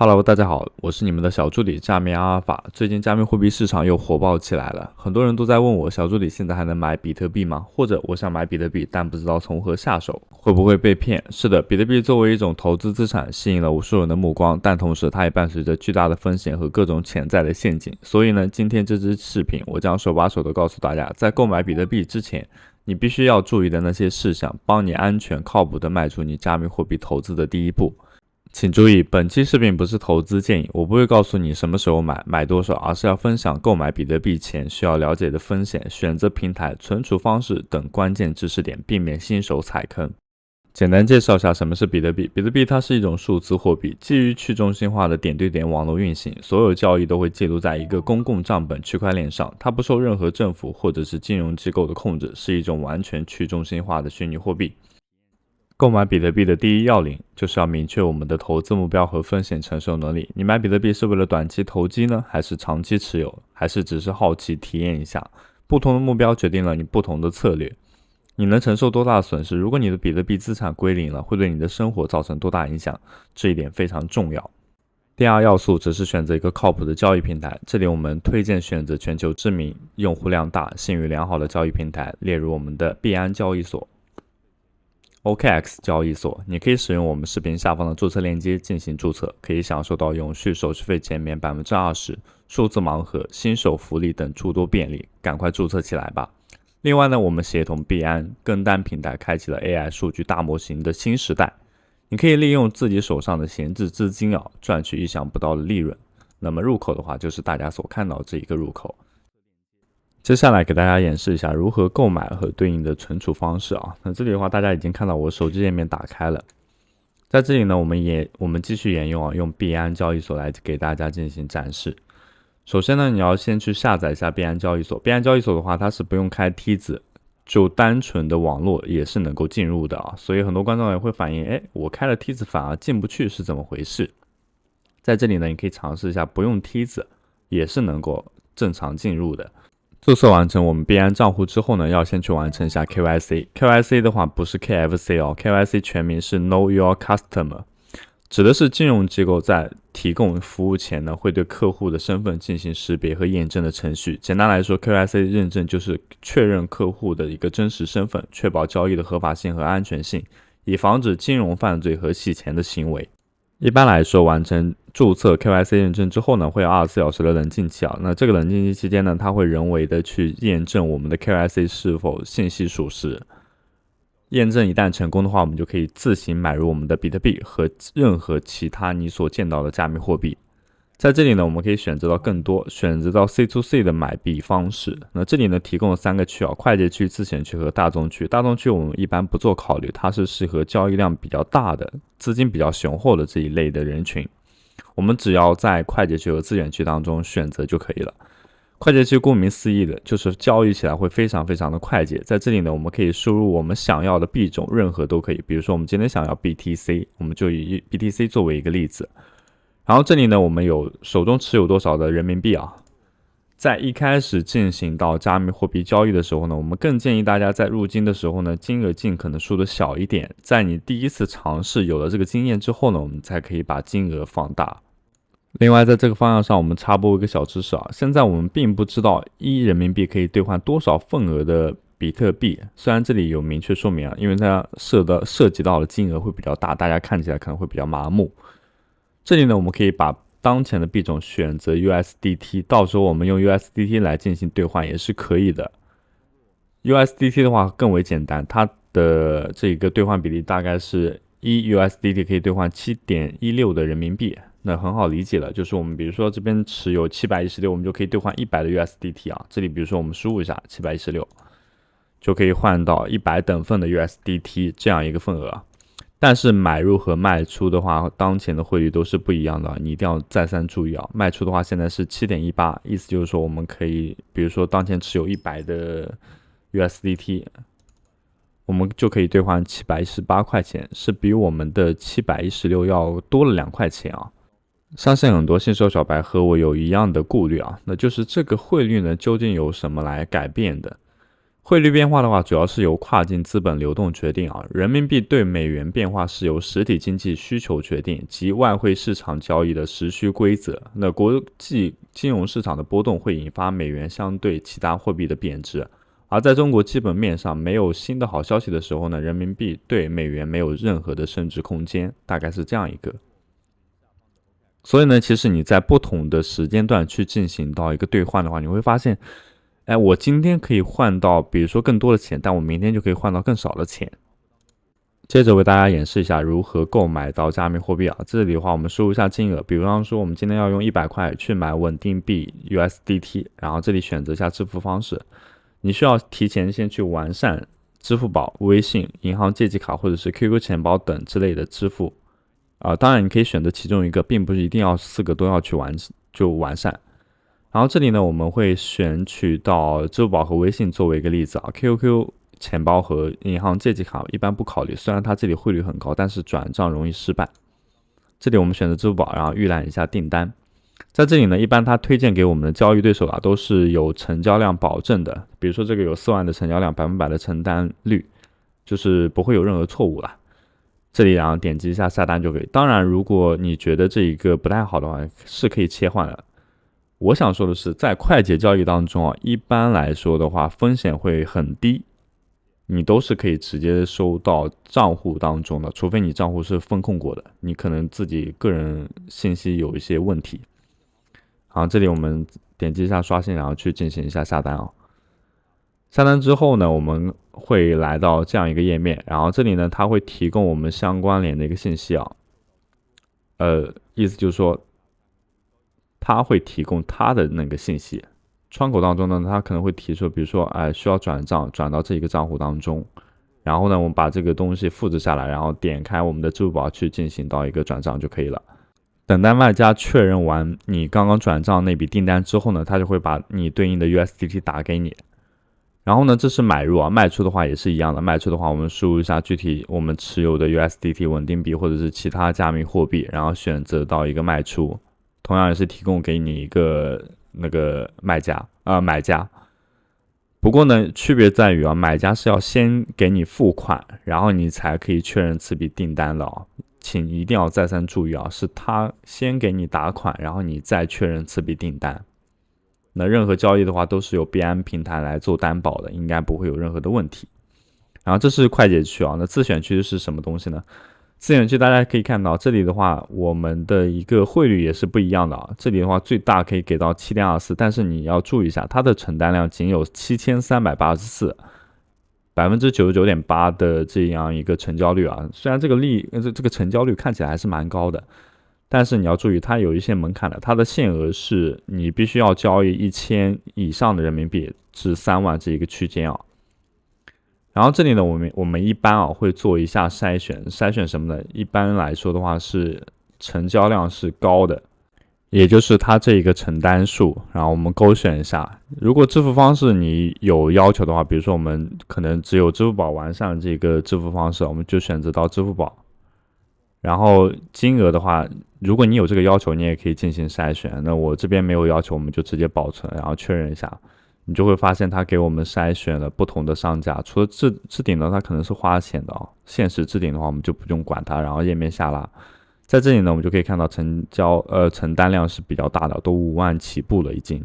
Hello，大家好，我是你们的小助理加密阿尔法。最近加密货币市场又火爆起来了，很多人都在问我，小助理现在还能买比特币吗？或者我想买比特币，但不知道从何下手，会不会被骗？是的，比特币作为一种投资资产，吸引了无数人的目光，但同时它也伴随着巨大的风险和各种潜在的陷阱。所以呢，今天这支视频，我将手把手的告诉大家，在购买比特币之前，你必须要注意的那些事项，帮你安全靠谱的迈出你加密货币投资的第一步。请注意，本期视频不是投资建议，我不会告诉你什么时候买、买多少，而是要分享购买比特币前需要了解的风险、选择平台、存储方式等关键知识点，避免新手踩坑。简单介绍一下什么是比特币。比特币它是一种数字货币，基于去中心化的点对点网络运行，所有交易都会记录在一个公共账本区块链上，它不受任何政府或者是金融机构的控制，是一种完全去中心化的虚拟货币。购买比特币的第一要领就是要明确我们的投资目标和风险承受能力。你买比特币是为了短期投机呢，还是长期持有，还是只是好奇体验一下？不同的目标决定了你不同的策略。你能承受多大的损失？如果你的比特币资产归零了，会对你的生活造成多大影响？这一点非常重要。第二要素则是选择一个靠谱的交易平台，这里我们推荐选择全球知名、用户量大、信誉良好的交易平台，例如我们的币安交易所。OKX 交易所，你可以使用我们视频下方的注册链接进行注册，可以享受到永续手续费减免20%、数字盲盒、新手福利等诸多便利，赶快注册起来吧。另外呢，我们协同币安跟单平台开启了 AI 数据大模型的新时代，你可以利用自己手上的闲置资金赚取意想不到的利润。那么入口的话，就是大家所看到这一个入口。接下来给大家演示一下如何购买和对应的存储方式啊。那这里的话，大家已经看到我手机页面打开了，在这里呢，我们继续沿用用币安交易所来给大家进行展示。首先呢，你要先去下载一下币安交易所。币安交易所的话，它是不用开梯子，就单纯的网络也是能够进入的啊。所以很多观众也会反映，我开了梯子反而进不去，是怎么回事？在这里呢，你可以尝试一下不用梯子，也是能够正常进入的。注册完成我们币安账户之后呢，要先去完成一下 KYC。KYC 的话不是 KFC KYC 全名是 Know Your Customer， 指的是金融机构在提供服务前呢，会对客户的身份进行识别和验证的程序。简单来说 ，KYC 认证就是确认客户的一个真实身份，确保交易的合法性和安全性，以防止金融犯罪和洗钱的行为。一般来说，完成注册 KYC 认证之后呢，会有24小时的冷静期那这个冷静期期间呢，它会人为的去验证我们的 KYC 是否信息属实。验证一旦成功的话，我们就可以自行买入我们的比特币和任何其他你所见到的加密货币。在这里呢，我们可以选择到更多，选择到 C2C 的买币方式。那这里呢，提供了3个区快捷区、自选区和大众区。大众区我们一般不做考虑，它是适合交易量比较大的、资金比较雄厚的这一类的人群。我们只要在快捷区和自选区当中选择就可以了。快捷区顾名思义的就是交易起来会非常非常的快捷。在这里呢，我们可以输入我们想要的币种，任何都可以。比如说我们今天想要 BTC， 我们就以 BTC 作为一个例子。然后这里呢，我们有手中持有多少的人民币在一开始进行到加密货币交易的时候呢，我们更建议大家在入金的时候呢，金额尽可能输的小一点。在你第一次尝试有了这个经验之后呢，我们才可以把金额放大。另外，在这个方向上，我们插播一个小知识现在我们并不知道1人民币可以兑换多少份额的比特币，虽然这里有明确说明因为它涉及到的金额会比较大，大家看起来可能会比较麻木。这里呢，我们可以把当前的币种选择 USDT， 到时候我们用 USDT 来进行兑换也是可以的。USDT 的话更为简单，它的这个兑换比例大概是1 USDT 可以兑换 7.16 的人民币，那很好理解了，就是我们比如说这边持有716，我们就可以兑换100的 USDT 这里比如说我们输入一下716，就可以换到100等份的 USDT 这样一个份额。但是买入和卖出的话，当前的汇率都是不一样的，你一定要再三注意卖出的话，现在是 7.18， 意思就是说我们可以，比如说当前持有100的 USDT， 我们就可以兑换718块钱，是比我们的716要多了2块钱相信很多新手小白和我有一样的顾虑那就是这个汇率呢，究竟由什么来改变的？汇率变化的话，主要是由跨境资本流动决定啊。人民币对美元变化是由实体经济需求决定，及外汇市场交易的实需规则。那国际金融市场的波动会引发美元相对其他货币的贬值。而在中国基本面上没有新的好消息的时候呢，人民币对美元没有任何的升值空间，大概是这样一个。所以呢，其实你在不同的时间段去进行到一个兑换的话，你会发现，我今天可以换到比如说更多的钱，但我明天就可以换到更少的钱。接着为大家演示一下如何购买到加密货币啊。这里的话，我们输入一下金额，比方说我们今天要用100块去买稳定币 USDT， 然后这里选择一下支付方式。你需要提前先去完善支付宝、微信、银行借记卡或者是 QQ 钱包等之类的支付当然你可以选择其中一个，并不是一定要4个都要去完善。然后这里呢，我们会选取到支付宝和微信作为一个例子啊。QQ 钱包和银行借记卡一般不考虑，虽然它这里汇率很高，但是转账容易失败。这里我们选择支付宝，然后预览一下订单。在这里呢，一般它推荐给我们的交易对手都是有成交量保证的，比如说这个有4万的成交量，100%的承担率，就是不会有任何错误了。这里然后点击一下下单就可以。当然，如果你觉得这一个不太好的话，是可以切换的。我想说的是，在快捷交易当中一般来说的话，风险会很低，你都是可以直接收到账户当中的，除非你账户是风控过的，你可能自己个人信息有一些问题。好，这里我们点击一下刷新，然后去进行一下下单下单之后呢，我们会来到这样一个页面，然后这里呢，它会提供我们相关联的一个信息意思就是说，它会提供它的那个信息。窗口当中呢，它可能会提出，比如说，需要转账，转到这一个账户当中。然后呢，我们把这个东西复制下来，然后点开我们的支付宝去进行到一个转账就可以了。等待卖家确认完你刚刚转账那笔订单之后呢，他就会把你对应的 USDT 打给你。然后呢，这是买入卖出的话也是一样的。卖出的话，我们输入一下具体我们持有的 USDT 稳定币或者是其他加密货币，然后选择到一个卖出，同样也是提供给你一个那个买家。不过呢，区别在于买家是要先给你付款，然后你才可以确认此笔订单的请一定要再三注意是他先给你打款，然后你再确认此笔订单。那任何交易的话都是由币安平台来做担保的，应该不会有任何的问题。然后这是快捷区那自选区是什么东西呢？自选区大家可以看到，这里的话我们的一个汇率也是不一样的这里的话最大可以给到 7.24， 但是你要注意一下，它的承担量仅有7384。99.8% 的这样一个成交率虽然这个成交率看起来还是蛮高的，但是你要注意它有一些门槛的，它的限额是你必须要交易1000以上的人民币至3万这一个区间然后这里呢，我们一般会做一下筛选什么的，一般来说的话是成交量是高的，也就是它这一个承担数，然后我们勾选一下。如果支付方式你有要求的话，比如说我们可能只有支付宝完善这个支付方式，我们就选择到支付宝。然后金额的话，如果你有这个要求，你也可以进行筛选。那我这边没有要求，我们就直接保存，然后确认一下。你就会发现它给我们筛选了不同的商家，除了置顶呢，它可能是花钱的限时置顶的话，我们就不用管它，然后页面下拉。在这里呢，我们就可以看到承担量是比较大的，都5万起步了已经。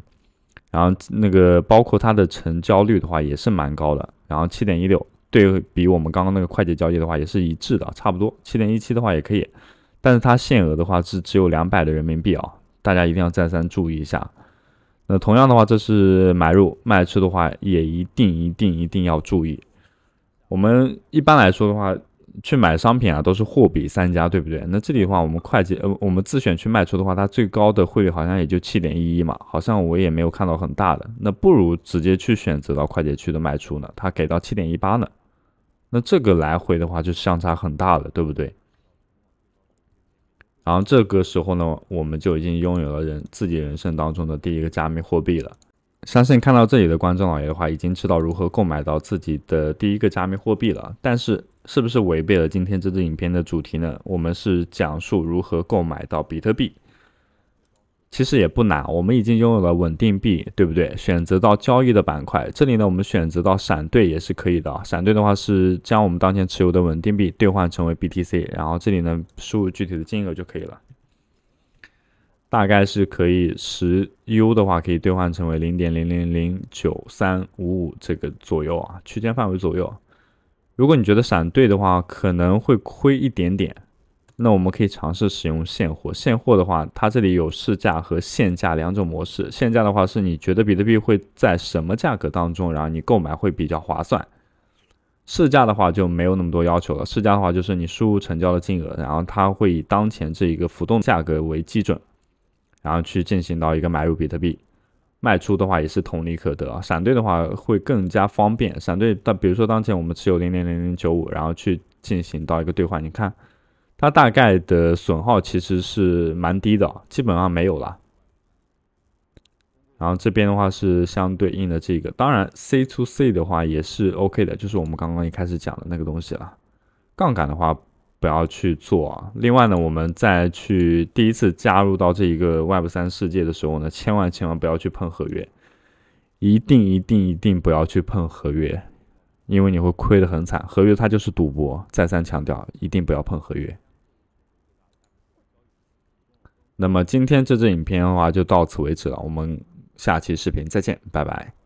然后那个包括它的成交率的话也是蛮高的，然后 7.16 对比我们刚刚那个快捷交易的话也是一致的，差不多 7.17 的话也可以，但是它限额的话是只有200的人民币大家一定要再三注意一下。那同样的话，这是买入卖出的话也一定要注意。我们一般来说的话，去买商品都是货比三家，对不对？那这里的话，我们自选去卖出的话，它最高的汇率好像也就 7.11 嘛，好像我也没有看到很大的。那不如直接去选择到快捷区的卖出呢，它给到 7.18 呢。那这个来回的话就相差很大了，对不对？然后这个时候呢，我们就已经拥有了自己人生当中的第一个加密货币了。相信看到这里的观众老爷的话，已经知道如何购买到自己的第一个加密货币了。但是，是不是违背了今天这支影片的主题呢？我们是讲述如何购买到比特币。其实也不难，我们已经拥有了稳定币，对不对？选择到交易的板块，这里呢，我们选择到闪兑也是可以的。闪兑的话是将我们当前持有的稳定币兑换成为 BTC， 然后这里呢输入具体的金额就可以了。大概是可以10U 的话可以兑换成为0.000935这个左右啊，区间范围左右。如果你觉得闪兑的话可能会亏一点点，那我们可以尝试使用现货。现货的话，它这里有市价和现价两种模式。现价的话是你觉得比特币会在什么价格当中，然后你购买会比较划算。市价的话就没有那么多要求了，市价的话就是你输入成交的金额，然后它会以当前这一个浮动价格为基准，然后去进行到一个买入比特币。卖出的话也是同理可得。闪兑的话会更加方便，闪兑比如说当前我们持有0.0095，然后去进行到一个兑换，你看它大概的损耗其实是蛮低的，基本上没有了。然后这边的话是相对应的这个，当然 C to C 的话也是 OK 的，就是我们刚刚一开始讲的那个东西了。杠杆的话不要去做啊。另外呢，我们再去第一次加入到这一个 Web3 世界的时候呢，千万不要去碰合约，一定不要去碰合约，因为你会亏得很惨。合约它就是赌博，再三强调，一定不要碰合约。那么今天这支影片的话就到此为止了，我们下期视频再见，拜拜。